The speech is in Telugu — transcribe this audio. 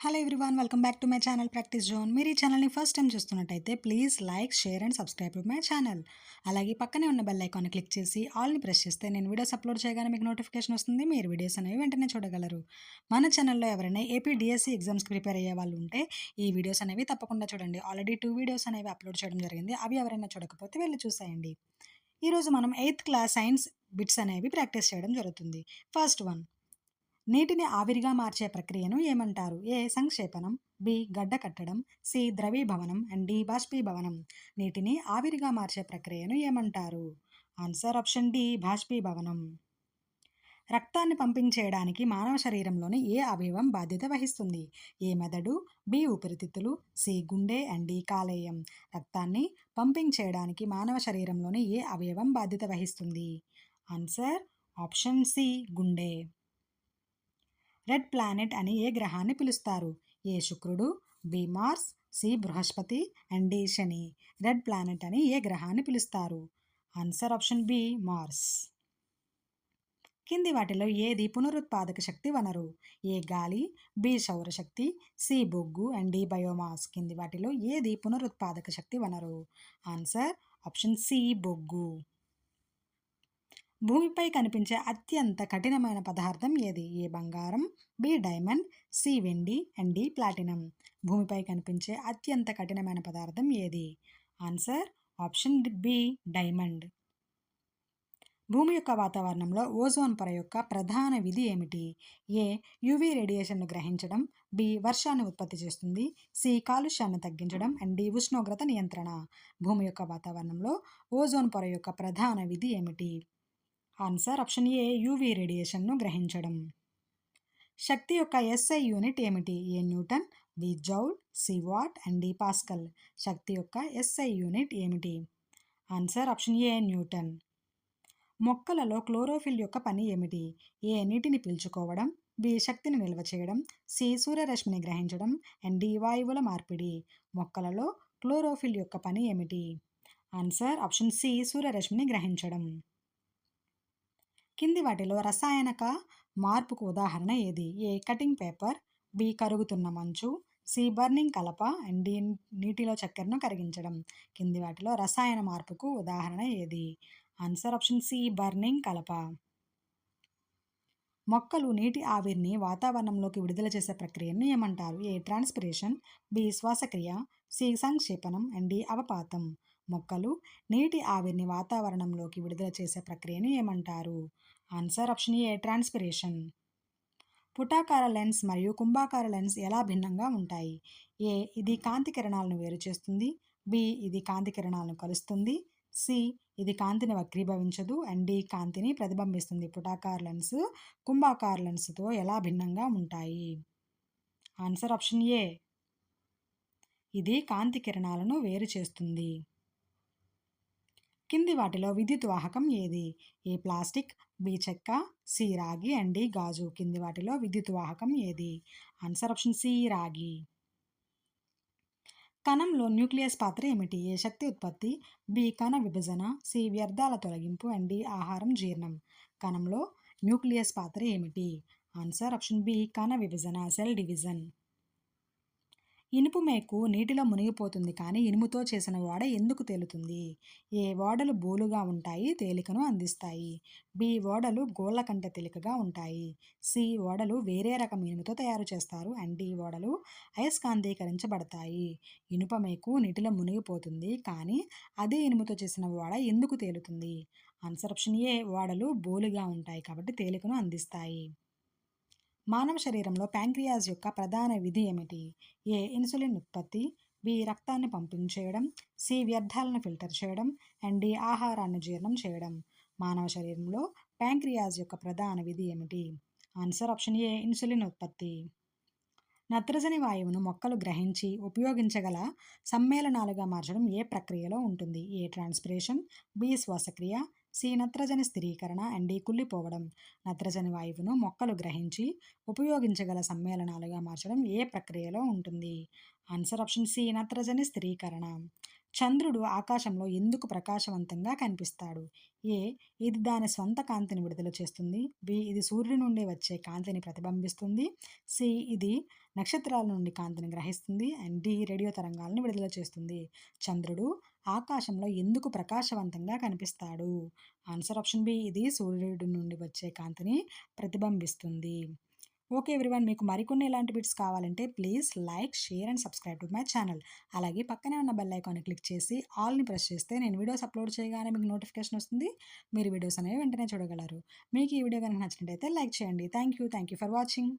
Hello everyone, welcome back to my channel practice zone. మీరు ఈ ఛానల్ని ఫస్ట్ టైం చూస్తున్నట్టయితే please like, share and subscribe to my channel. అలాగే పక్కనే ఉన్న బెల్ ఐకాన్ని క్లిక్ చేసి ఆల్ని ప్రెస్ చేస్తే నేను వీడియోస్ అప్లోడ్ చేయగానే మీకు నోటిఫికేషన్ వస్తుంది. మీరు వీడియోస్ అనేవి వెంటనే చూడగలరు. మన ఛానల్లో ఎవరైనా ఏపీ డిఎస్సి ఎగ్జామ్స్కి ప్రిపేర్ అయ్యే వాళ్ళు ఉంటే ఈ వీడియోస్ అనేవి తప్పకుండా చూడండి. ఆల్రెడీ 2 వీడియోస్ అనేవి అప్లోడ్ చేయడం జరిగింది. అవి ఎవరైనా చూడకపోతే వెళ్ళి చూసేయండి. ఈరోజు మనం 8th క్లాస్ సైన్స్ బిట్స్ అనేవి ప్రాక్టీస్ చేయడం జరుగుతుంది. ఫస్ట్ వన్, నీటిని ఆవిరిగా మార్చే ప్రక్రియను ఏమంటారు? ఏ సంక్షేపణం, బి గడ్డ కట్టడం, సి ద్రవీభవనం అండ్ డి బాష్పీభవనం. నీటిని ఆవిరిగా మార్చే ప్రక్రియను ఏమంటారు? ఆన్సర్ ఆప్షన్ డి బాష్పీభవనం. రక్తాన్ని పంపింగ్ చేయడానికి మానవ శరీరంలోని ఏ అవయవం బాధ్యత వహిస్తుంది? ఏ మెదడు, బి ఊపిరితిత్తులు, సి గుండె అండ్ డి కాలేయం. రక్తాన్ని పంపింగ్ చేయడానికి మానవ శరీరంలోని ఏ అవయవం బాధ్యత వహిస్తుంది? ఆన్సర్ ఆప్షన్ సి గుండె. రెడ్ ప్లానెట్ అని ఏ గ్రహాన్ని పిలుస్తారు? ఏ శుక్రుడు, బి మార్స్, సి బృహస్పతి అండ్ డి శని. రెడ్ ప్లానెట్ అని ఏ గ్రహాన్ని పిలుస్తారు? Answer option B Mars. కింది వాటిలో ఏది పునరుత్పాదక శక్తి వనరు? ఏ గాలి, బి సౌరశక్తి, సి బొగ్గు అండ్ డి బయోమాస్. కింది వాటిలో ఏది పునరుత్పాదక శక్తి వనరు? ఆన్సర్ ఆప్షన్ సి బొగ్గు. భూమిపై కనిపించే అత్యంత కఠినమైన పదార్థం ఏది? ఏ బంగారం, బి డైమండ్, సి వెండి అండ్ డి ప్లాటినం. భూమిపై కనిపించే అత్యంత కఠినమైన పదార్థం ఏది? Answer option B diamond. భూమి యొక్క వాతావరణంలో ఓజోన్ పొర యొక్క ప్రధాన విధి ఏమిటి? ఏ యువి రేడియేషన్ను గ్రహించడం, బి వర్షాన్ని ఉత్పత్తి చేస్తుంది, సి కాలుష్యాన్ని తగ్గించడం అండ్ డి ఉష్ణోగ్రత నియంత్రణ. భూమి యొక్క వాతావరణంలో ఓజోన్ పొర యొక్క ప్రధాన విధి ఏమిటి? ఆన్సర్ ఆప్షన్ ఏ యూవీ రేడియేషన్ను గ్రహించడం. శక్తి యొక్క ఎస్ఐ యూనిట్ ఏమిటి? A newton, B joule, C watt and D pascal. శక్తి యొక్క ఎస్ఐ యూనిట్ ఏమిటి? Answer option A newton. మొక్కలలో క్లోరోఫిల్ యొక్క పని ఏమిటి? ఏ నీటిని పీల్చుకోవడం, బి శక్తిని నిల్వ చేయడం, సి సూర్యరశ్మిని గ్రహించడం అండ్ డి వాయువుల మార్పిడి. మొక్కలలో క్లోరోఫిల్ యొక్క పని ఏమిటి? ఆన్సర్ ఆప్షన్ సి సూర్యరశ్మిని గ్రహించడం. కింది వాటిలో రసాయనిక మార్పుకు ఉదాహరణ ఏది? ఏ కటింగ్ పేపర్, బి కరుగుతున్న మంచు, సి బర్నింగ్ కలప అండ్ డి నీటిలో చక్కెరను కరిగించడం. కింది వాటిలో రసాయన మార్పుకు ఉదాహరణ ఏది? ఆన్సర్ ఆప్షన్ సి బర్నింగ్ కలప. మొక్కలు నీటి ఆవిరిని వాతావరణంలోకి విడుదల చేసే ప్రక్రియను ఏమంటారు? ఏ ట్రాన్స్పిరేషన్, బి శ్వాసక్రియ, సి సంక్షేపణం అండ్ డి అవపాతం. మొక్కలు నీటి ఆవిరిని వాతావరణంలోకి విడుదల చేసే ప్రక్రియను ఏమంటారు? Answer option A transpiration. పుటాకార లెన్స్ మరియు కుంభాకార లెన్స్ ఎలా భిన్నంగా ఉంటాయి? ఏ ఇది కాంతి కిరణాలను వేరు చేస్తుంది, బి ఇది కాంతి కిరణాలను కలుస్తుంది, సి ఇది కాంతిని వక్రీభవించదు అండ్ డి కాంతిని ప్రతిబింబిస్తుంది. పుటాకార లెన్స్ కుంభాకార లెన్స్తో ఎలా భిన్నంగా ఉంటాయి? ఆన్సర్ ఆప్షన్ ఏ ఇది కాంతి కిరణాలను వేరు చేస్తుంది. కింది వాటిలో విద్యుత్ వాహకం ఏది? ఏ ప్లాస్టిక్, బి చెక్క, సి రాగి అండ్ డి గాజు. కింది వాటిలో విద్యుత్ వాహకం ఏది? ఆన్సర్ ఆప్షన్ సి రాగి. కణంలో న్యూక్లియస్ పాత్ర ఏమిటి? ఏ శక్తి ఉత్పత్తి, బి కణ విభజన, సి వ్యర్థాల తొలగింపు అండ్ డి ఆహారం జీర్ణం. కణంలో న్యూక్లియస్ పాత్ర ఏమిటి? ఆన్సర్ ఆప్షన్ బి కణ విభజన, సెల్ డివిజన్. ఇనుపు మేకు నీటిలో మునిగిపోతుంది కానీ ఇనుముతో చేసిన ఓడ ఎందుకు తేలుతుంది? ఏ ఓడలు బోలుగా ఉంటాయి, తేలికను అందిస్తాయి, బి ఓడలు గోళ్ల కంటే తేలికగా ఉంటాయి, సి ఓడలు వేరే రకం ఇనుముతో తయారు చేస్తారు అండ్ డి ఓడలు అయస్కాంతీకరించబడతాయి. ఇనుప మేకు నీటిలో మునిగిపోతుంది కానీ అదే ఇనుముతో చేసిన ఓడ ఎందుకు తేలుతుంది? ఆన్సర్ ఆప్షన్ ఏ ఓడలు బోలుగా ఉంటాయి కాబట్టి తేలికను అందిస్తాయి. మానవ శరీరంలో ప్యాంక్రియాస్ యొక్క ప్రధాన విధి ఏమిటి? ఏ ఇన్సులిన్ ఉత్పత్తి, బి రక్తాన్ని పంపింగ్ చేయడం, సి వ్యర్థాలను ఫిల్టర్ చేయడం అండ్ డి ఆహారాన్ని జీర్ణం చేయడం. మానవ శరీరంలో ప్యాంక్రియాస్ యొక్క ప్రధాన విధి ఏమిటి? ఆన్సర్ ఆప్షన్ ఏ ఇన్సులిన్ ఉత్పత్తి. నత్రజని వాయువును మొక్కలు గ్రహించి ఉపయోగించగల సమ్మేళనాలుగా మార్చడం ఏ ప్రక్రియలో ఉంటుంది? ఏ ట్రాన్స్పిరేషన్, బి శ్వాసక్రియ, సి నత్రజని స్థిరీకరణ అండ్ డి కుళ్ళిపోవడం. నత్రజని వాయువును మొక్కలు గ్రహించి ఉపయోగించగల సమ్మేళనాలుగా మార్చడం ఏ ప్రక్రియలో ఉంటుంది? ఆన్సర్ ఆప్షన్ సి నత్రజని స్థిరీకరణ. చంద్రుడు ఆకాశంలో ఎందుకు ప్రకాశవంతంగా కనిపిస్తాడు? ఏ. ఇది దాని స్వంత కాంతిని విడుదల చేస్తుంది. బి. ఇది సూర్యుడి నుండి వచ్చే కాంతిని ప్రతిబింబిస్తుంది. సి. ఇది నక్షత్రాల నుండి కాంతిని గ్రహిస్తుంది. And D. రేడియో తరంగాలను విడుదల చేస్తుంది. చంద్రుడు ఆకాశంలో ఎందుకు ప్రకాశవంతంగా కనిపిస్తాడు? Answer option B. ఇది సూర్యుడి నుండి వచ్చే కాంతిని ప్రతిబింబిస్తుంది. ఓకే ఎవ్రీవన్, మీకు మరికొన్ని ఇలాంటి బిట్స్ కావాలంటే please like, share and subscribe to my channel. అలాగే పక్కనే ఉన్న బెల్ ఐకాన్ని క్లిక్ చేసి ఆల్ని ప్రెస్ చేస్తే నేను వీడియోస్ అప్లోడ్ చేయగానే మీకు నోటిఫికేషన్ వస్తుంది. మీరు వీడియోస్ అనేవి వెంటనే చూడగలరు. మీకు ఈ వీడియో కనుక నచ్చినట్టయితే లైక్ చేయండి. Thank you for watching.